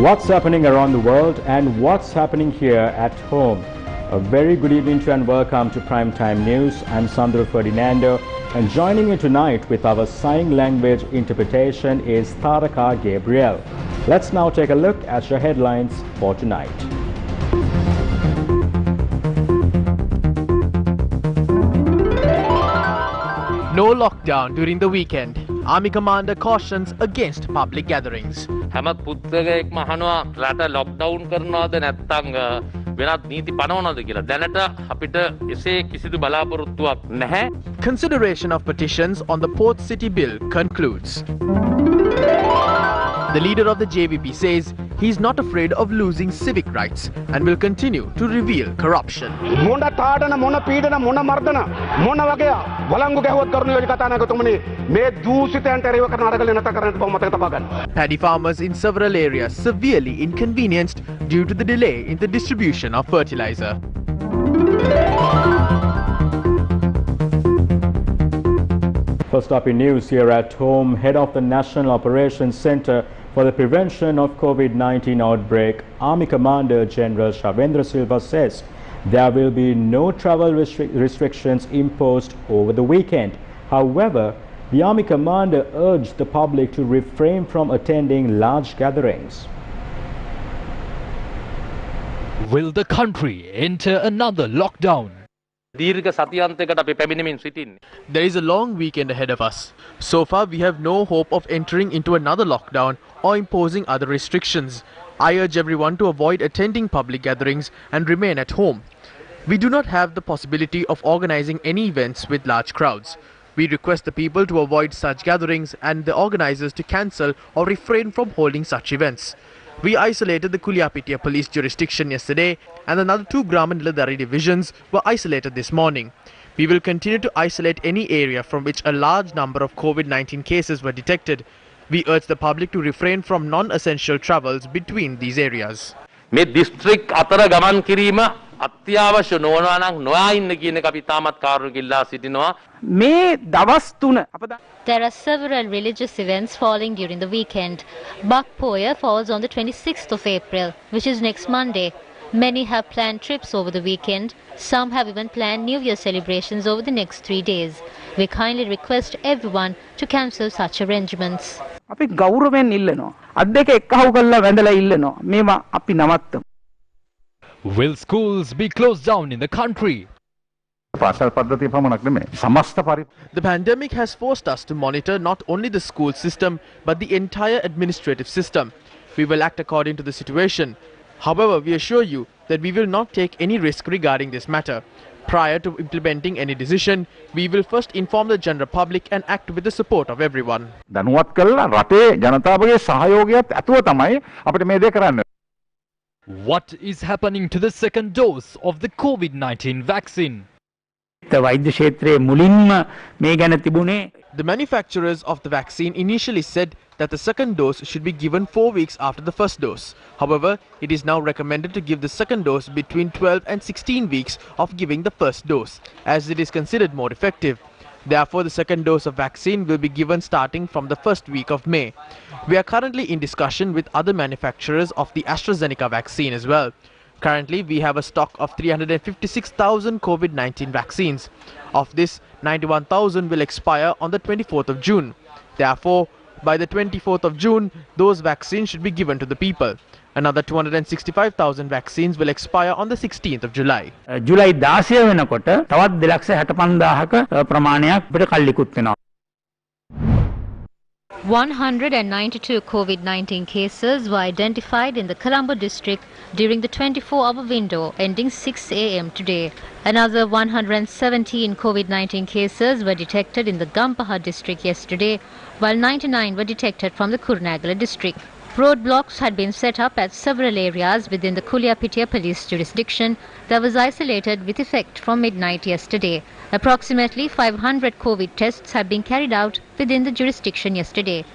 what's happening around the world and what's happening here at home. A very good evening to you and welcome to Primetime News. I'm Sandro Ferdinando, and joining you tonight with our sign language interpretation is Taraka Gabriel. Let's now take a look at your headlines for tonight. No lockdown during the weekend. Army commander cautions against public gatherings. හැම පුද්ගලයෙක්ම අහනවා රට lockdown කරනවද නැත්නම් වෙනත් නීති පනවනවද කියලා. දැනට අපිට එසේ කිසිදු බලාපොරොත්තුවක් නැහැ. Consideration of petitions on the Port City Bill concludes. The leader of the JVP says he is not afraid of losing civic rights and will continue to reveal corruption. මොන තාඩන මොන පීඩන මොන මර්ධන මොන වගේ වළංගු ගැහුවත් කරුණු වල කතා නැගතුමනි මේ දූෂිතයන්ට එරෙහිව කරන අරගල නැත කරන්න මතක තබා ගන්න. Paddy farmers in several areas severely inconvenienced due to the delay in the distribution of fertilizer. First up in news here at home, head of the National Operations Center for the Prevention of COVID-19 outbreak, Army Commander General Shavendra Silva says there will be no travel restrictions imposed over the weekend. However, the Army Commander urged the public to refrain from attending large gatherings. Will the country enter another lockdown? දීර්ඝ සතියන්තයකට අපි පැමිණෙමින් සිටින්නේ. There is a long weekend ahead of us. So far, we have no hope of entering into another lockdown or imposing other restrictions. I urge everyone to avoid attending public gatherings and remain at home. We do not have the possibility of organizing any events with large crowds. We request the people to avoid such gatherings and the organizers to cancel or refrain from holding such events. We isolated the Kuliapitia police jurisdiction yesterday, and another 2 Gram and Ladari divisions were isolated this morning. We will continue to isolate any area from which a large number of COVID-19 cases were detected. We urge the public to refrain from non-essential travels between these areas. මේ district අතර ගමන් කිරීම අත්‍යවශ්‍ය නොවනවා නම් නොයා ඉන්න කියන එක අපි තාමත් කාරුණික ඉල්ලා සිටිනවා. මේ දවස් 3 අප There are several religious events falling during the weekend. Bak Poya falls on the 26th of April, which is next Monday. Many have planned trips over the weekend. Some have even planned New Year celebrations over the next 3 days. We kindly request everyone to cancel such arrangements. අපි ගෞරවයෙන් ඉල්ලනවා. අත් දෙක එක්කහුව කරලා වැඳලා ඉල්ලනවා. මේවා අපි නවත්තමු. Will schools be closed down in the country? The pandemic has forced us to monitor not only the school system but the entire administrative system. We will act according to the situation. However, we assure you that we will not take any risk regarding this matter. Prior to implementing any decision, we will first inform the general public and act with the support of everyone. දැනුවත් කළා රටේ ජනතාවගේ සහයෝගයත් ඇතුව තමයි අපිට මේ දේ කරන්න. What is happening to the second dose of the COVID-19 vaccine? වෛද්‍ය ක්ෂේත්‍රයේ මුලින්ම මේ ගැන තිබුණේ The manufacturers of the vaccine initially said that the second dose should be given 4 weeks after the first dose. However, it is now recommended to give the second dose between 12 and 16 weeks of giving the first dose, as it is considered more effective. Therefore, the second dose of vaccine will be given starting from the first week of May. We are currently in discussion with other manufacturers of the AstraZeneca vaccine as well. Currently, we have a stock of 356,000 COVID-19 vaccines. Of this, 91,000 will expire on the 24th of June. Therefore, by the 24th of June, those vaccines should be given to the people. Another 265,000 vaccines will expire on the 16th of July. July 16 වෙනකොට තවත් 2,65,000ක ප්‍රමාණයක් අපිට කල්ලිකුත් වෙනවා. 192 COVID-19 cases were identified in the Colombo district during the 24-hour window ending 6 a.m. today. Another 117 COVID-19 cases were detected in the Gampaha district yesterday, while 99 were detected from the Kurunegala district. Roadblocks had been set up at several areas within the Kuliapitia police jurisdiction that was isolated with effect from midnight yesterday. Approximately 500 COVID tests have been carried out within the jurisdiction yesterday.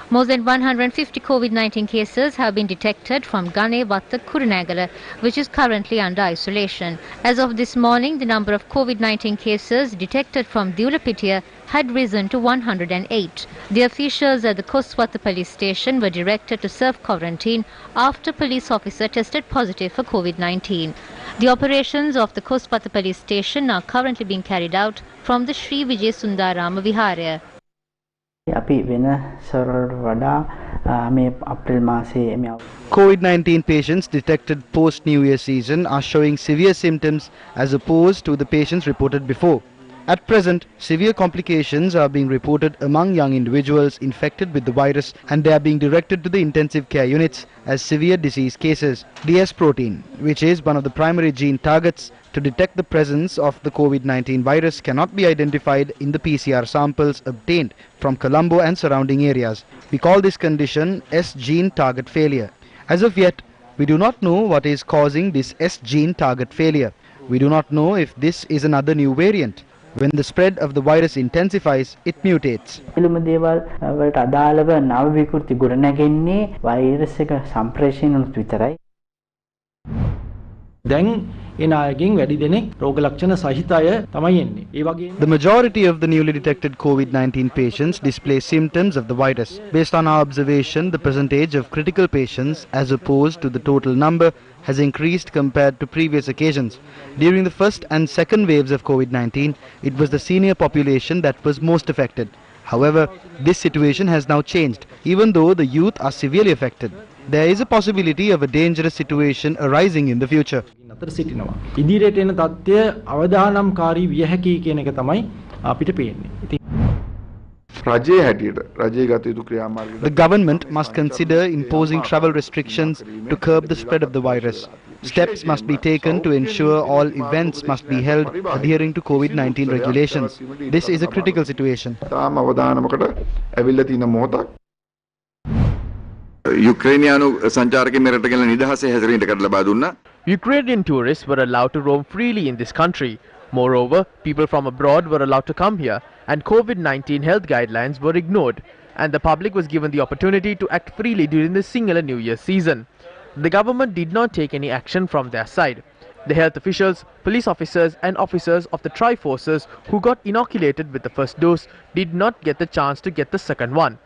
More than 150 COVID-19 cases have been detected from Gane, Watta, Kurunegala, which is currently under isolation. As of this morning, the number of COVID-19 cases detected from Dewlapitiya had risen to 108. The officials at the Koswatha police station were directed to self-quarantine after police officer tested positive for COVID-19. The operations of the Koswatha police station are currently being carried out from the Sri Vijay Sundarama Viharaya. COVID-19 patients detected post-New Year season are showing severe symptoms as opposed to the patients reported before. At present, severe complications are being reported among young individuals infected with the virus, and they are being directed to the intensive care units as severe disease cases. The S protein, which is one of the primary gene targets to detect the presence of the COVID-19 virus, cannot be identified in the PCR samples obtained from Colombo and surrounding areas. We call this condition S gene target failure. As of yet, we do not know what is causing this S gene target failure. We do not know if this is another new variant. When the spread of the virus intensifies, it mutates. The majority of the newly detected COVID-19 patients display symptoms of the virus. Based on our observation, the percentage of critical patients as opposed to the total number has increased compared to previous occasions. During the first and second waves of COVID-19, it was the senior population that was most affected. However, this situation has now changed, even though the youth are severely affected. There is a possibility of a dangerous situation arising in the future. The government must consider imposing travel restrictions to curb the spread of the virus. Steps must be taken to ensure all events must be held adhering to COVID-19 regulations. This is a critical situation. Ukrainian tourists were allowed to roam freely in this country. Moreover, people from abroad were allowed to come here, and COVID-19 health guidelines were ignored, and the public was given the opportunity to act freely during the Sinhala New Year season. The government did not take any action from their side. The health officials, police officers and officers of the Tri-Forces who got inoculated with the first dose did not get the chance to get the second one.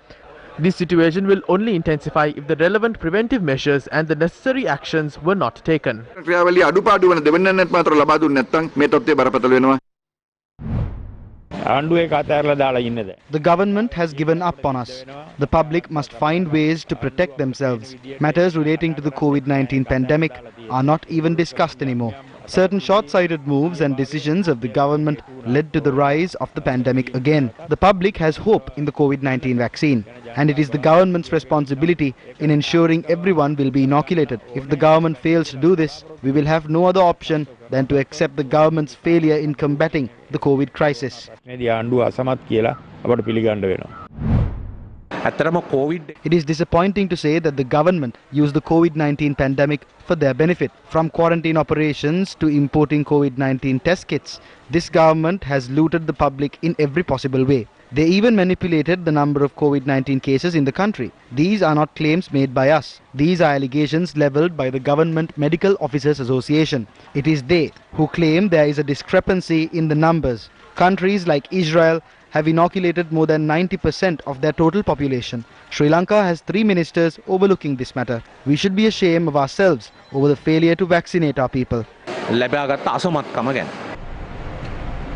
This situation will only intensify if the relevant preventive measures and the necessary actions were not taken. The government has given up on us. The public must find ways to protect themselves. Matters relating to the COVID-19 pandemic are not even discussed anymore. Certain short-sighted moves and decisions of the government led to the rise of the pandemic again. The public has hope in the COVID-19 vaccine, and it is the government's responsibility in ensuring everyone will be inoculated. If the government fails to do this, we will have no other option than to accept the government's failure in combating the COVID crisis. It is disappointing to say that the government used the COVID-19 pandemic for their benefit. From quarantine operations to importing COVID-19 test kits, this government has looted the public in every possible way. They even manipulated the number of COVID-19 cases in the country. These are not claims made by us. These are allegations leveled by the Government Medical Officers Association. It is they who claim there is a discrepancy in the numbers. Countries like Israel have inoculated more than 90% of their total population. Sri Lanka has 3 ministers overlooking this matter. We should be ashamed of ourselves over the failure to vaccinate our people.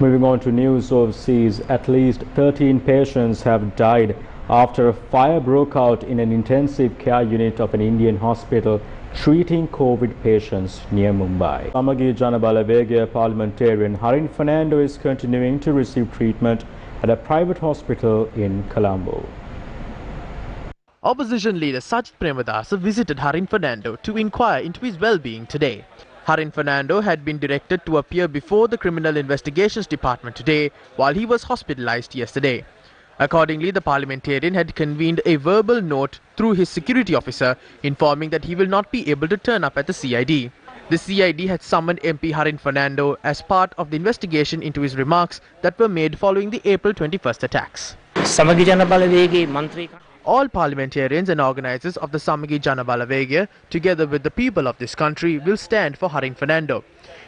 Moving on to news overseas, at least 13 patients have died after a fire broke out in an intensive care unit of an Indian hospital treating COVID patients near Mumbai. Samagi Janabalawegaya parliamentarian Harin Fernando is continuing to receive treatment at a private hospital in Colombo. Opposition leader Sajid Premadasa visited Harin Fernando to inquire into his well-being today. Harin Fernando had been directed to appear before the Criminal Investigations Department today while he was hospitalized yesterday. Accordingly, the parliamentarian had convened a verbal note through his security officer informing that he will not be able to turn up at the CID. The CID had summoned MP Harin Fernando as part of the investigation into his remarks that were made following the April 21st attacks. All parliamentarians and organisers of the Samagi Jana Balawegaya, together with the people of this country, will stand for Harin Fernando.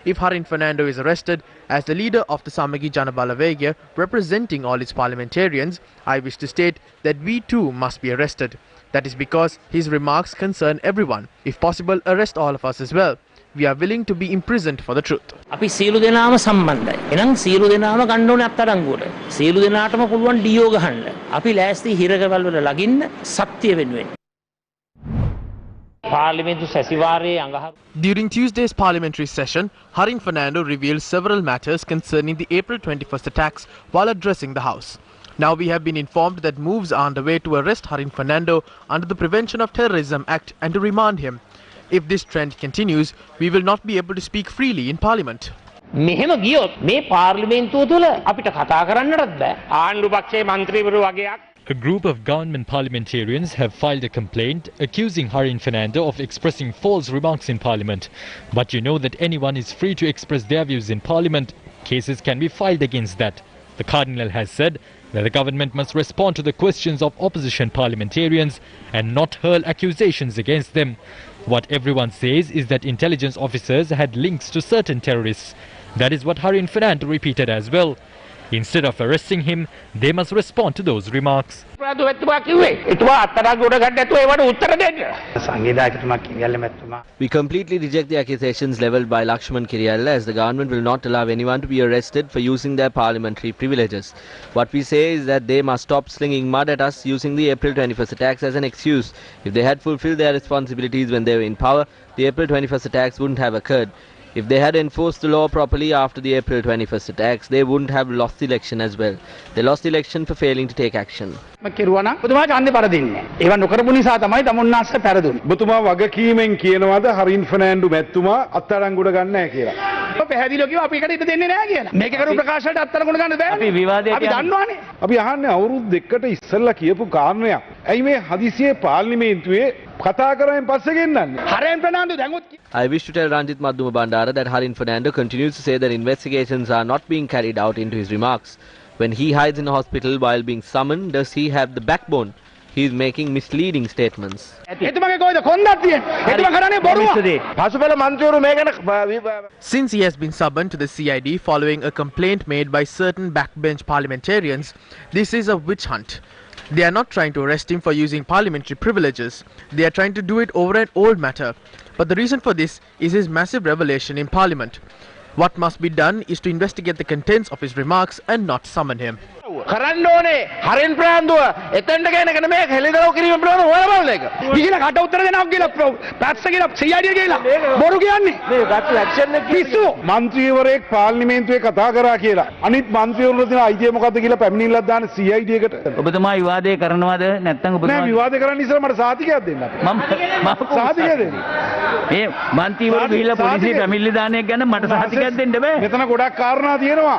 If Harin Fernando is arrested as the leader of the Samagi Jana Balawegaya, representing all its parliamentarians, I wish to state that we too must be arrested. That is because his remarks concern everyone. If possible, arrest all of us as well. We are willing to be imprisoned for the truth. අපි සියලු දෙනාම සම්බන්ධයි. එනම් සියලු දෙනාම ගන්න ඕනේ අත්අඩංගුවට. සියලු දෙනාටම පුළුවන් ඩියෝ ගහන්න. අපි ලෑස්ති හිරකවල වල ලගින්න සත්‍ය වෙනුවෙන්. පාර්ලිමේන්තු සැසිවාරයේ අඟහරු. During Tuesday's parliamentary session, Harin Fernando revealed several matters concerning the April 21st attacks while addressing the House. Now we have been informed that moves are underway to arrest Harin Fernando under the Prevention of Terrorism Act and to remand him. If this trend continues, we will not be able to speak freely in Parliament. මෙහෙම ගියොත් මේ පාර්ලිමේන්තුව තුල අපිට කතා කරන්නවත් බෑ. ආණ්ඩු පක්ෂයේ മന്ത്രിවරු වගේක් A group of government parliamentarians have filed a complaint accusing Harin Fernando of expressing false remarks in Parliament. But you know that anyone is free to express their views in Parliament. Cases can be filed against that. The Cardinal has said that the government must respond to the questions of opposition parliamentarians and not hurl accusations against them. What everyone says is that intelligence officers had links to certain terrorists. That is what Harin Fernando repeated as well. Instead of arresting him, they must respond to those remarks. We completely reject the accusations levelled by Lakshman Kiriyalla, as the government will not allow anyone to be arrested for using their parliamentary privileges. What we say is that they must stop slinging mud at us using the April 21st attacks as an excuse. If they had fulfilled their responsibilities when they were in power, the April 21st attacks wouldn't have occurred. If they had enforced the law properly after the April 21st attacks, they wouldn't have lost the election as well. They lost the election for failing to take action. ඔබතුමා වගකීමෙන් කියනවාද හරින් ෆර්නෑන්ඩෝ මැතිතුමා අත්අඩංගුවට ගන්න නැහැ කියලා. පැහැදිලිව කිව්වා අපි එකට ඉඩ දෙන්නේ නැහැ කියලා. මේක කරු ප්‍රකාශයට අත්අඩංගුවට ගන්න බෑ. අපි විවාදයක් අපි දන්නවනේ. අපි අහන්නේ අවුරුදු දෙකකට ඉස්සෙල්ලා කියපු කාරණයක්. ඇයි මේ හදිසියේ පාර්ලිමේන්තුවේ කතා කරමින් පස්සේ ගෙන්නන්නේ? හරින් ෆර්නෑන්ඩෝ දැන්වත් I wish to tell Ranjit Maduma Bandara that Harin Fernando continues to say that investigations are not being carried out into his remarks. When he hides in a hospital while being summoned, does he have the backbone? He is making misleading statements. Since he has been summoned to the CID following a complaint made by certain backbench parliamentarians, this is a witch hunt. They are not trying to arrest him for using parliamentary privileges. They are trying to do it over an old matter. But the reason for this is his massive revelation in Parliament. What must be done is to investigate the contents of his remarks and not summon him. කරන්න ඕනේ හරින් ප්‍රාන්දුව එතෙන්ට ගෙනගෙන මේ හෙලිදරව් කිරීම ප්‍රාන්දුව හොයලා බලන එක. ඊගිලා කට උත්තර දෙනවා කියලා පැත්ස කියලා CID කියලා බොරු කියන්නේ. මේ ගත්ත ඇක්ෂන් එක පිස්සු. മന്ത്രിවරයෙක් පාර්ලිමේන්තුවේ කතා කරා කියලා. අනිත් මන්ත්‍රීවරුන්ට දෙන අයිතිය මොකද්ද කියලා පැමිණිල්ලක් දාන CID එකට. ඔබතුමා විවාදේ කරනවද නැත්නම් ඔබතුමා නෑ විවාදේ කරන්න ඉස්සර මට සාතිකයක් දෙන්න. මම සාතිකය දෙන්න. මේ මන්ත්‍රීවරු ගිහිල්ලා පොලිසිය පැමිණිලි දානයක් ගැන මට සාතිකයක් දෙන්න බෑ. මෙතන ගොඩක් කාරණා තියෙනවා.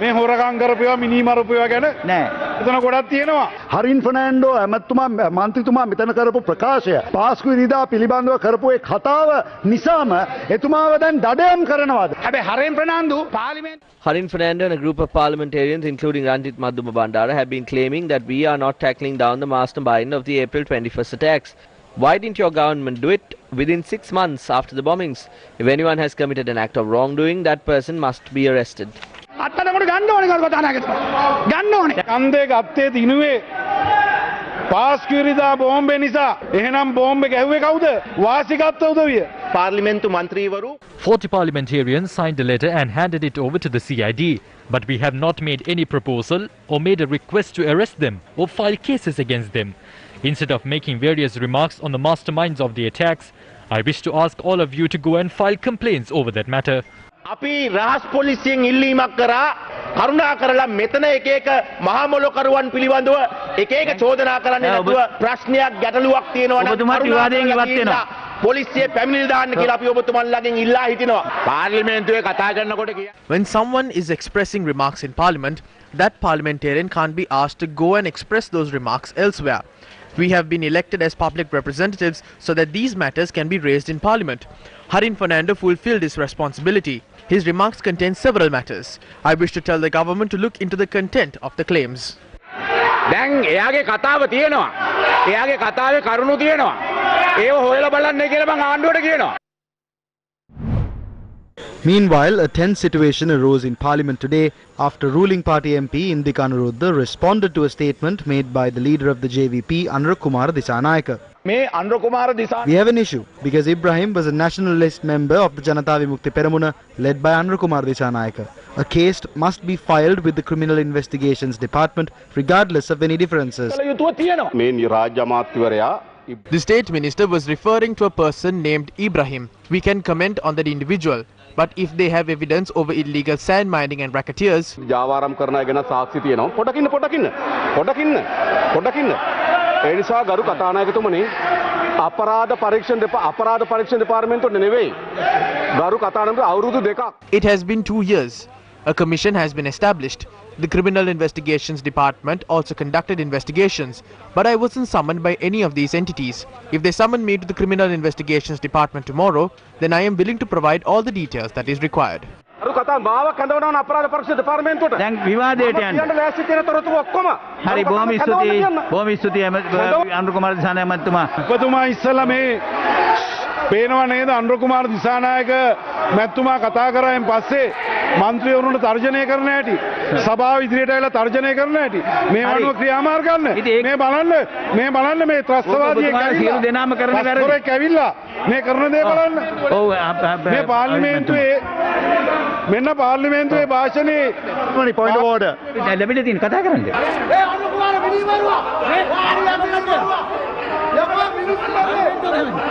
මේ හොරකම් කරපේවා මිනි මරපේවා ගැන නෑ. එතන ගොඩක් තියෙනවා. හරින් ෆර්නෑන්ඩෝ ඇමතුමා මන්ත්‍රීතුමා මෙතන කරපු ප්‍රකාශය පාස්කු ඉරිදා පිළිබඳව කරපු ඒ කතාව නිසාම එතුමාව දැන් දඩයම් කරනවාද? හැබැයි හරින් ෆර්නෑන්ඩෝ පාර්ලිමේන්තු Harin Fernando and a group of parliamentarians, including Ranjit Maduma Bandara, have been claiming that we are not tackling down the mastermind of the April 21st attacks. Why didn't your government do it within 6 months after the bombings? If anyone has committed an act of wrongdoing, that person must be arrested. අත්තනකොට ගන්න ඕනේ කල් කතා නැගිට. ගන්න ඕනේ. කන්දේ ගත්තේ දිනුවේ පාස්කිරිදා බෝම්බේ නිසා. එහෙනම් බෝම්බේ ගැහුවේ කවුද? වාසිගත් උදවිය. පාර්ලිමේන්තු මන්ත්‍රීවරු 40 parliamentarians signed a letter and handed it over to the CID. But we have not made any proposal or made a request to arrest them or file cases against them. Instead of making various remarks on the masterminds of the attacks, I wish to ask all of you to go and file complaints over that matter. අපි රහස් පොලිසියෙන් ඉල්ලීමක් කරා කරුණා කරලා මෙතන එක එක මහා මොලකරුවන් පිළිබඳව එක එක චෝදනා කරන්නේ නැතුව ප්‍රශ්නයක් ගැටලුවක් තියෙනවා නම් ඔබතුමාට විවාදයෙන් ඉවත් වෙනවා පොලිසිය පැමිණිලි දාන්න කියලා අපි ඔබතුමන්ලාගෙන් ඉල්ලා හිටිනවා පාර්ලිමේන්තුවේ කතා කරනකොට කිය. When someone is expressing remarks in Parliament, that parliamentarian can't be asked to go and express those remarks elsewhere. We have been elected as public representatives so that these matters can be raised in Parliament. Harin Fernando fulfilled his responsibility. His remarks contain several matters. I wish to tell the government to look into the content of the claims. දැන් එයාගේ කතාව තියෙනවා. එයාගේ කතාවේ කරුණු තියෙනවා. ඒව හොයලා බලන්න කියලා මම ආණ්ඩුවට කියනවා. Meanwhile, a tense situation arose in Parliament today after ruling party MP Indika Anuruddha responded to a statement made by the leader of the JVP, Anurakumara Disanayaka. We have an issue because Ibrahim was a nationalist member of the Janata Vimukti Peramuna led by Anurakumara Disanayaka. A case must be filed with the Criminal Investigations Department regardless of any differences. The State Minister was referring to a person named Ibrahim. We can comment on that individual. But if they have evidence over illegal sand mining and racketeers, එනිසා ගරු කතානායකතුමනි අපරාධ පරීක්ෂණ දෙපාර්තමේන්තුවට නෙවෙයි ගරු කතානායකතුමනි අවුරුදු දෙකක්. It has been 2 years. A commission has been established. The Criminal Investigations Department also conducted investigations, but I wasn't summoned by any of these entities. If they summon me to the Criminal Investigations Department tomorrow, then I am willing to provide all the details that is required. ගරු කතාන මාව කඳවනවා අපරාධ පරීක්ෂණ දෙපාර්තමේන්තුවට. දැන් විවාදයට යන්න. කියන්න ලෑස්ති තියෙන තොරතුරු ඔක්කොම. හරි බොහොම ස්තුතියි අනුරකුමාර දිසානායක මහත්මයා. ඔබතුමා ඉස්සලා මේ පේනවා නේද අනුරකුමාර දිසානායක මහත්මයා කතා කරායින් පස්සේ මන්ත්‍රීවරුන්ට තර්ජනය කරන හැටි සභාව ඉදිරියට ඇවිල්ලා තර්ජනය කරන හැටි මේ වගේ ක්‍රියාමාර්ග ගන්න මේ බලන්න මේ ත්‍රස්තවාදී සියලු දෙනාම කරන වැරදි පස්කොරෙක් ඇවිල්ලා මේ කරන දේ බලන්න ඔව් මේ පාර්ලිමේන්තුවේ මෙන්න පාර්ලිමේන්තුවේ භාෂණේ පොයින්ට් ඔෆ් ඕඩර් ලැබිලා තියෙන කතා කරන්නේ ඒ අනුකුමාර මිනිමරුවා මේ පාර්ලිමේන්තුවේ මිනිමරුවා යපා මිනිමරුවා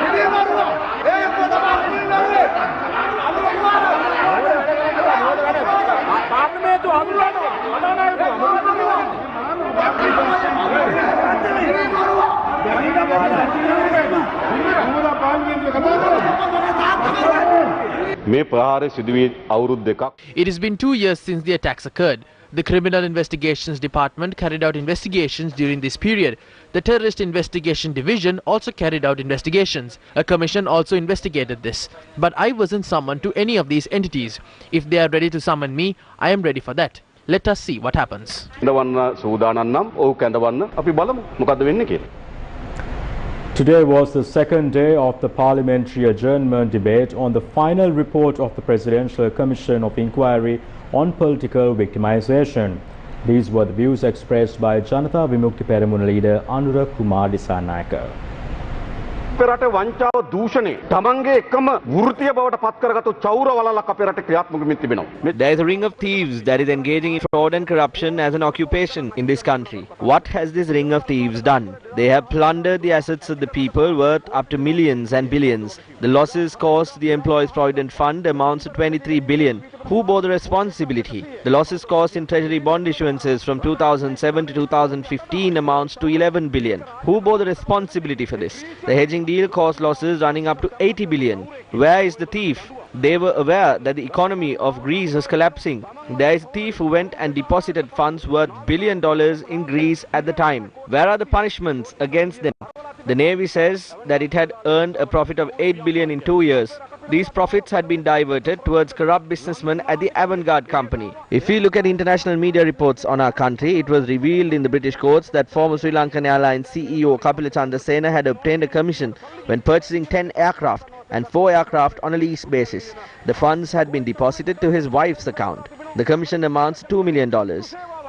මිනිමරුවා ඒ පොතපා මිනිමරුවා අනුකුමාර පාර්ලිමේන්තුව අනුරනවා It has been 2 years since the attacks occurred. The Criminal Investigations Department carried out investigations during this period. The Terrorist Investigation Division also carried out investigations. A commission also investigated this. But I wasn't summoned to any of these entities. If they are ready to summon me, I am ready for that. Let us see what happens. Today was the second day of the parliamentary adjournment debate on the final report of the Presidential Commission of Inquiry on political victimization. These were the views expressed by Janata Vimukti Peramuna leader Anurakumara Disanayaka. අපේ රට වංචාව දූෂණය තමන්ගේ එකම වෘත්තීය බවට පත් කරගත්තු චෞර වලලක් අපේ රට ක්‍රියාත්මක වෙමින් තිබෙනවා. There is a ring of thieves that is engaging in fraud and corruption as an occupation in this country. What has this ring of thieves done? They have plundered the assets of the people worth up to millions and billions. The losses caused to the Employees Provident Fund amounts to 23 billion. Who bore the responsibility? The losses caused in treasury bond issuances from 2007 to 2015 amounts to 11 billion. Who bore the responsibility for this? The hedging deal caused losses running up to 80 billion. Where is the thief? They were aware that the economy of Greece was collapsing. There is a thief who went and deposited funds worth $1 billion in Greece at the time. Where are the punishments against them? The Navy says that it had earned a profit of 8 billion in 2 years. These profits had been diverted towards corrupt businessmen at the Avantgarde company. If we look at international media reports on our country, it was revealed in the British courts that former Sri Lankan Airlines CEO Kapila Chandrasena had obtained a commission when purchasing 10 aircraft and 4 aircraft on a lease basis. The funds had been deposited to his wife's account. The commission amounts to $2 million.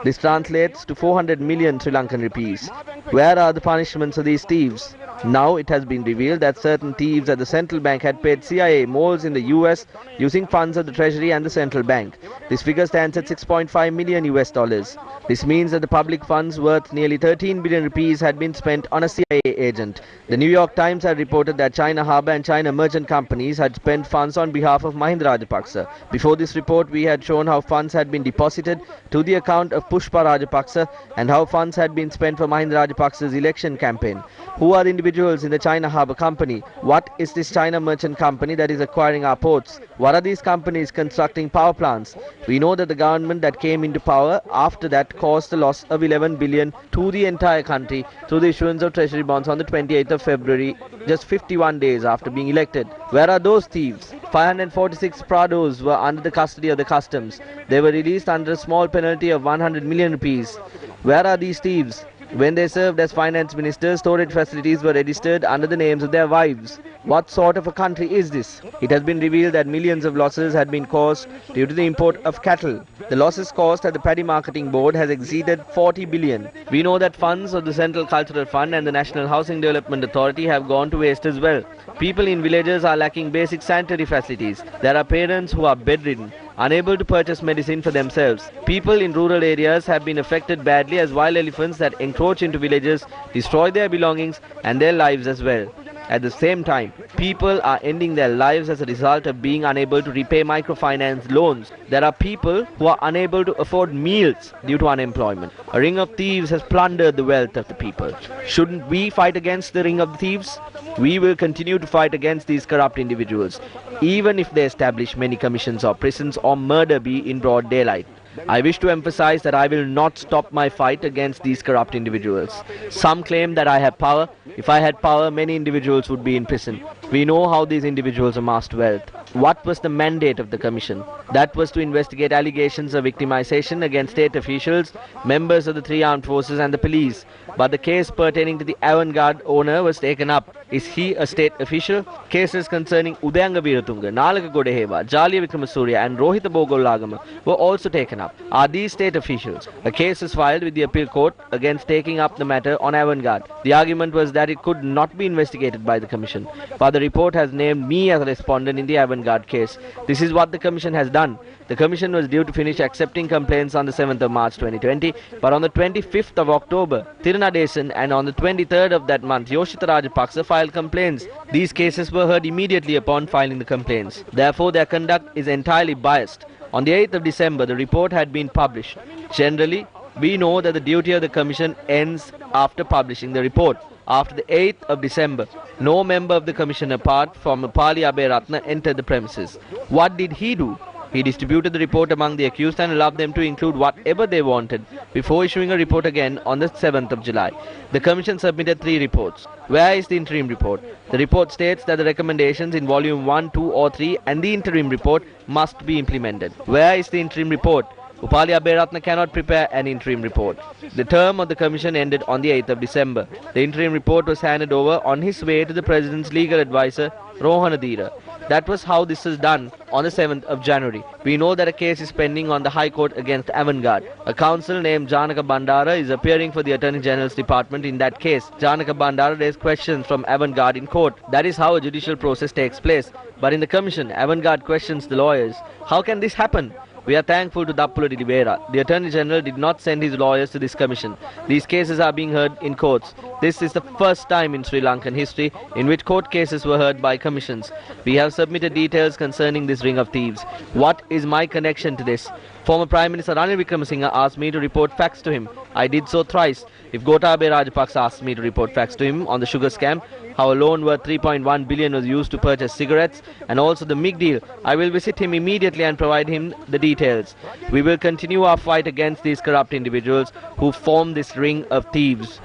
This translates to 400 million Sri Lankan rupees. Where are the punishments of these thieves? Now it has been revealed that certain thieves at the central bank had paid CIA moles in the US using funds of the Treasury and the central bank. This figure stands at 6.5 million US dollars. This means that the public funds worth nearly 13 billion rupees had been spent on a CIA agent. The New York Times had reported that China Harbour and China Merchant Companies had spent funds on behalf of Mahinda Rajapaksa. Before this report, we had shown how funds had been deposited to the account of Pushpa Rajapaksa and how funds had been spent for Mahinda Rajapaksa's election campaign. Who are the individuals in the China Harbour Company? What is this China Merchant Company that is acquiring our ports? What are these companies constructing power plants? We know that the government that came into power after that caused the loss of 11 billion to the entire country through the issuance of treasury bonds on the 28th of February, just 51 days after being elected. Where are those thieves? 546 Prados were under the custody of the customs. They were released under a small penalty of 100 million rupees. Where are these thieves? When they served as finance ministers, storage facilities were registered under the names of their wives. What sort of a country is this? It has been revealed that millions of losses had been caused due to the import of cattle. The losses caused at the Paddy Marketing Board has exceeded 40 billion. We know that funds of the Central Cultural Fund and the National Housing Development Authority have gone to waste as well. People in villages are lacking basic sanitary facilities. There are parents who are bedridden, unable to purchase medicine for themselves. People in rural areas have been affected badly as wild elephants that encroach into villages destroy their belongings and their lives as well. At the same time, people are ending their lives as a result of being unable to repay microfinance loans. There are people who are unable to afford meals due to unemployment. A ring of thieves has plundered the wealth of the people. Shouldn't we fight against the ring of the thieves? We will continue to fight against these corrupt individuals, even if they establish many commissions or prisons or murder be in broad daylight. I wish to emphasize that I will not stop my fight against these corrupt individuals. Some claim that I have power. If I had power, many individuals would be in prison. We know how these individuals amassed wealth. What was the mandate of the commission? That was to investigate allegations of victimization against state officials, members of the three armed forces and the police. But the case pertaining to the Avantgarde owner was taken up. Is he a state official? Cases concerning Udayanga Veeratunga, Nalaka Godehewa, Jaliya Vikramasuriya and Rohitha Bogollagama were also taken up. Are these state officials? A case is filed with the appeal court against taking up the matter on Avantgarde. The argument was that it could not be investigated by the commission, but the report has named me as a respondent in the Avantgarde case. This is what the commission has done. The commission was due to finish accepting complaints on the 7th of March 2020, but on the 25th of October, Tirunadasan, and on the 23rd of that month, Yoshitha Rajapaksa filed complaints. These cases were heard immediately upon filing the complaints. Therefore, their conduct is entirely biased. On the 8th of December, the report had been published. Generally, we know that the duty of the commission ends after publishing the report. After the 8th of December, no member of the commission apart from Upali Abeyaratne entered the premises. What did he do? He distributed the report among the accused and allowed them to include whatever they wanted before issuing a report again on the 7th of July. The commission submitted 3 reports. Where is the interim report? The report states that the recommendations in volume 1, 2 or 3 and the interim report must be implemented. Where is the interim report? Upali Abeyaratne cannot prepare an interim report. The term of the commission ended on the 8th of December. The interim report was handed over on his way to the President's legal advisor, Rohana Dheera. That was how this was done on the 7th of January. We know that a case is pending on the High Court against Avantgarde. A counsel named Janaka Bandara is appearing for the Attorney General's department in that case. Janaka Bandara raised questions from Avantgarde in court. That is how a judicial process takes place. But in the commission, Avantgarde questions the lawyers. How can this happen? We are thankful to Dappula Dilivera. The Attorney General did not send his lawyers to this commission. These cases are being heard in courts. This is the first time in Sri Lankan history in which court cases were heard by commissions. We have submitted details concerning this ring of thieves. What is my connection to this? Former Prime Minister Ranil Wickremesinghe asked me to report facts to him. I did so thrice. If Gotabaya Rajapaksa asked me to report facts to him on the sugar scam, how a loan worth 3.1 billion was used to purchase cigarettes, and also the MIG deal, I will visit him immediately and provide him the details. We will continue our fight against these corrupt individuals who form this ring of thieves.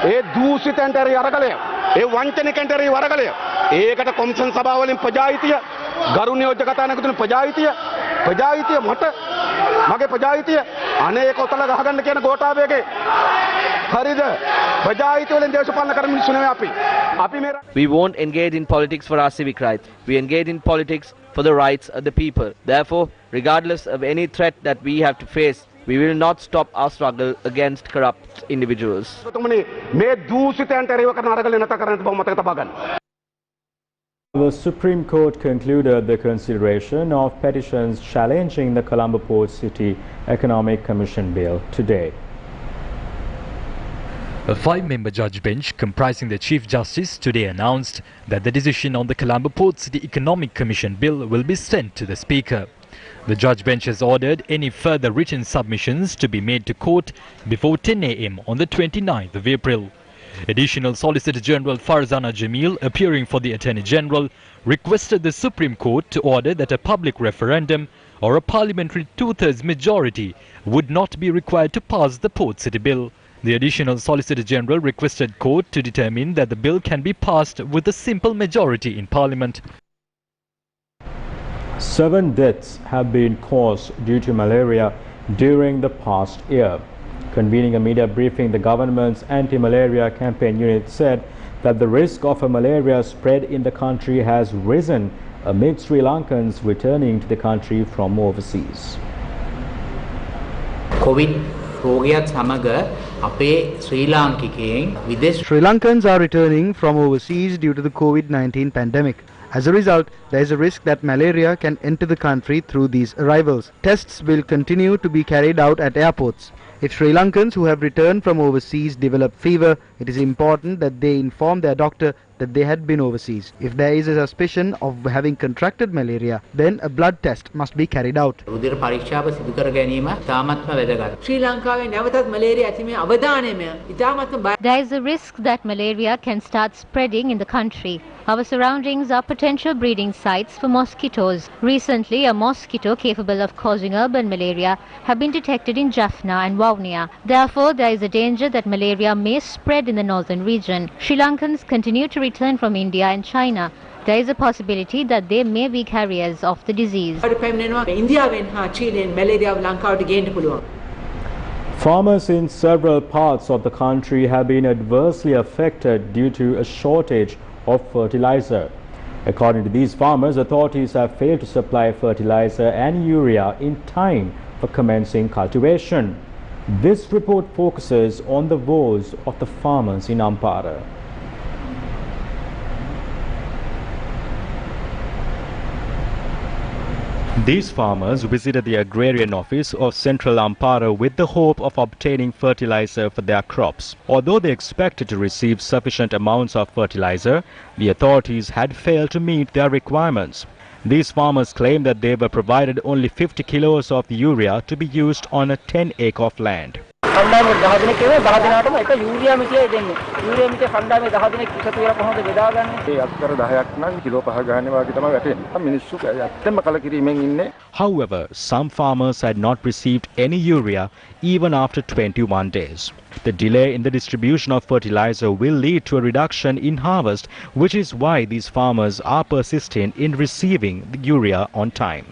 ඒ දූෂිතයන්ටරි අරගලය ඒ වංචනිකයන්ටරි වරගලය ඒකට commission සභාවලින් ප්‍රජාහිතිය ගරු නියෝජ්‍ය කතානායකතුමනි ප්‍රජාහිතිය මට මගේ ප්‍රජාහිතිය අනේක ඔතල ගහගන්න කියන ගෝඨාභයගේ හරිද ප්‍රජාහිතිය වලින් දේශපාලන කරන මිනිස්සු නෙවෙයි අපි මේ We won't engage in politics for our civic rights. We engage in politics for the rights of the people. Therefore, regardless of any threat that we have to face, we will not stop our struggle against corrupt individuals. The Supreme Court concluded the consideration of petitions challenging the Colombo Port City Economic Commission Bill today. A 5-member judge bench comprising the Chief Justice today announced that the decision on the Colombo Port City Economic Commission Bill will be sent to the Speaker. The judge bench has ordered any further written submissions to be made to court before 10 a.m. on the 29th of April. Additional Solicitor General Farzana Jamil, appearing for the Attorney General, requested the Supreme Court to order that a public referendum or a parliamentary two-thirds majority would not be required to pass the Port City Bill. The Additional Solicitor General requested court to determine that the bill can be passed with a simple majority in Parliament. 7 deaths have been caused due to malaria during the past year. Convening a media briefing, the government's anti-malaria campaign unit said that the risk of a malaria spread in the country has risen amid Sri Lankans returning to the country from overseas. COVID රෝගයත් සමග අපේ ශ්‍රී ලාංකිකයන් විදේශ Sri Lankans are returning from overseas due to the COVID-19 pandemic. As a result, there is a risk that malaria can enter the country through these arrivals. Tests will continue to be carried out at airports. If Sri Lankans who have returned from overseas develop fever, it is important that they inform their doctor that they had been overseas. If there is a suspicion of having contracted malaria, then a blood test must be carried out. රුධිර පරීක්ෂාව සිදු කර ගැනීම ඉතාමත්ම වැදගත්. ශ්‍රී ලංකාවේ නැවතත් මලේරියා ඇතිමේ අවධානය ඉතාමත්ම There is a risk that malaria can start spreading in the country. Our surroundings are potential breeding sites for mosquitoes. Recently, a mosquito capable of causing urban malaria have been detected in Jaffna and Vavuniya. Therefore, there is a danger that malaria may spread in the northern region. Sri Lankans continue to return from India and China. There is a possibility that they may be carriers of the disease. Farmers in several parts of the country have been adversely affected due to a shortage of fertilizer. According to these farmers, authorities have failed to supply fertilizer and urea in time for commencing cultivation. This report focuses on the woes of the farmers in Ampara. These farmers visited the agrarian office of Central Ampara with the hope of obtaining fertilizer for their crops. Although they expected to receive sufficient amounts of fertilizer, the authorities had failed to meet their requirements. These farmers claim that they were provided only 50 kilos of urea to be used on a 10-acre of land. However, some farmers had not received any urea even after 21 days. The delay in the distribution of fertilizer will lead to a reduction in harvest, which is why these farmers are persistent in receiving the urea on time.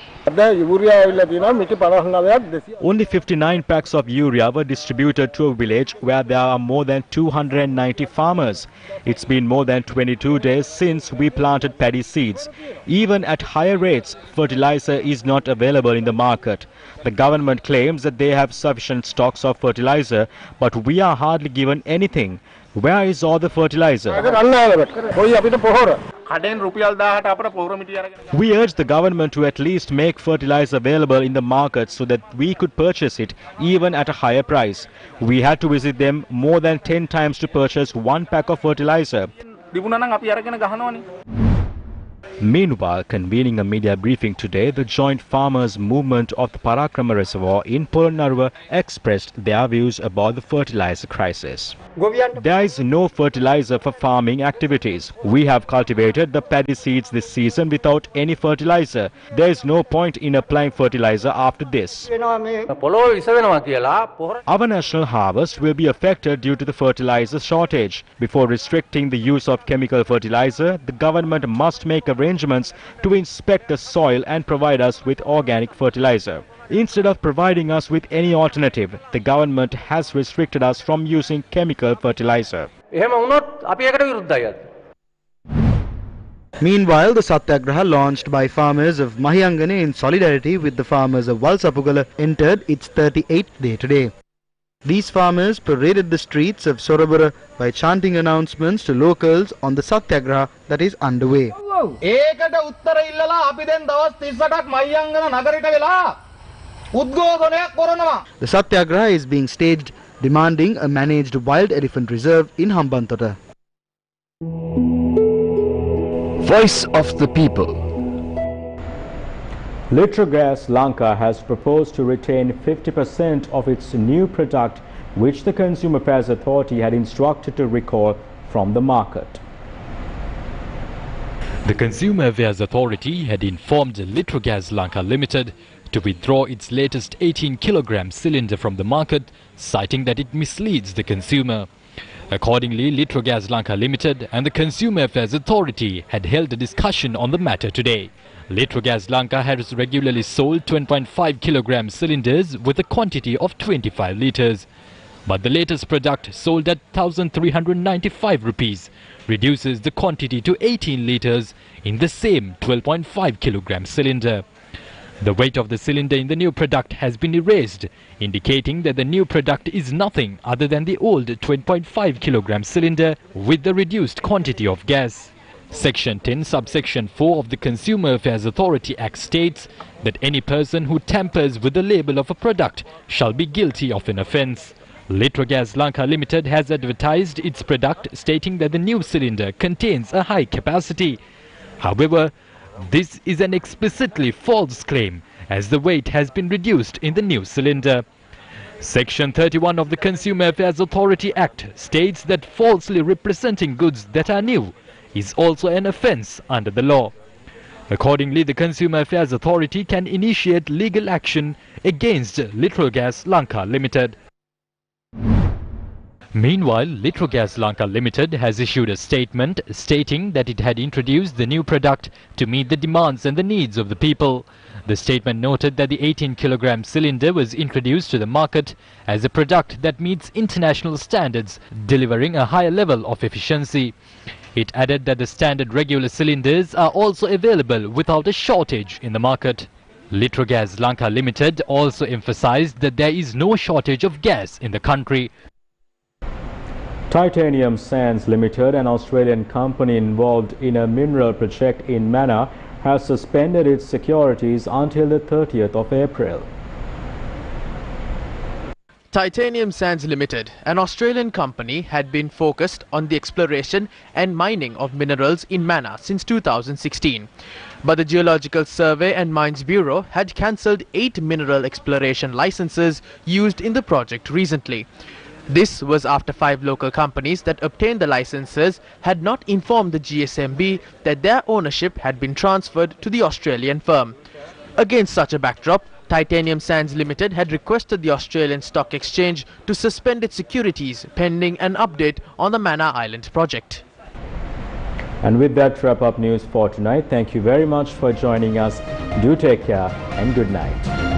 Only 59 packs of urea were distributed to a village where there are more than 290 farmers. It's been more than 22 days since we planted paddy seeds. Even at higher rates, fertilizer is not available in the market. The government claims that they have sufficient stocks of fertilizer, but we are hardly given anything. Where is all the fertilizer? We urge the government to at least make fertilizer available in the market so that we could purchase it even at a higher price. We had to visit them more than 10 times to purchase one pack of fertilizer. Meanwhile, convening a media briefing today, the joint farmers' movement of the Parakrama Reservoir in Polonnaruwa expressed their views about the fertilizer crisis. There is no fertilizer for farming activities. We have cultivated the paddy seeds this season without any fertilizer. There is no point in applying fertilizer after this. Our national harvest will be affected due to the fertilizer shortage. Before restricting the use of chemical fertilizer, the government must make arrangements to inspect the soil and provide us with organic fertilizer. Instead of providing us with any alternative, the government has restricted us from using chemical fertilizer. Meanwhile, the Satyagraha launched by farmers of Mahiyangane in solidarity with the farmers of Valsapugala entered its 38th day today. These farmers paraded the streets of Sorabura by chanting announcements to locals on the Satyagraha that is underway. The Satyagraha is being staged demanding a managed wild elephant reserve in Hambantota. Voice of the People. Litrogas Lanka has proposed to retain 50% of its new product, which the Consumer Affairs Authority had instructed to recall from the market. The Consumer Affairs Authority had informed Litrogas Lanka Limited to withdraw its latest 18-kilogram cylinder from the market, citing that it misleads the consumer. Accordingly, Litrogas Lanka Limited and the Consumer Affairs Authority had held a discussion on the matter today. Litrogas Lanka has regularly sold 10.5 kilogram cylinders with a quantity of 25 litres. but the latest product sold at 1,395 rupees reduces the quantity to 18 litres in the same 12.5 kilogram cylinder. The weight of the cylinder in the new product has been erased, indicating that the new product is nothing other than the old 12.5 kilogram cylinder with the reduced quantity of gas. Section 10, subsection 4 of the Consumer Affairs Authority Act states that any person who tampers with the label of a product shall be guilty of an offence. Litrogas Lanka Limited has advertised its product stating that the new cylinder contains a high capacity. However, this is an explicitly false claim as the weight has been reduced in the new cylinder. Section 31 of the Consumer Affairs Authority Act states that falsely representing goods that are new is also an offence under the law. Accordingly, the Consumer Affairs Authority can initiate legal action against Litrogas Lanka Limited. Meanwhile, Litrogas Lanka Limited has issued a statement stating that it had introduced the new product to meet the demands and the needs of the people. The statement noted that the 18 kilogram cylinder was introduced to the market as a product that meets international standards, delivering a higher level of efficiency. It added that the standard regular cylinders are also available without a shortage in the market. Litrogas Lanka Limited also emphasized that there is no shortage of gas in the country. Titanium Sands Limited, an Australian company involved in a mineral project in Mannar, has suspended its securities until the 30th of April. Titanium Sands Limited, an Australian company, had been focused on the exploration and mining of minerals in Mannar since 2016. But the Geological Survey and Mines Bureau had cancelled 8 mineral exploration licenses used in the project recently. This was after 5 local companies that obtained the licenses had not informed the GSMB that their ownership had been transferred to the Australian firm. Against such a backdrop, Titanium Sands Limited had requested the Australian Stock Exchange to suspend its securities pending an update on the Mannar Island project. And with that, wrap up news for tonight. Thank you very much for joining us. Do take care and good night.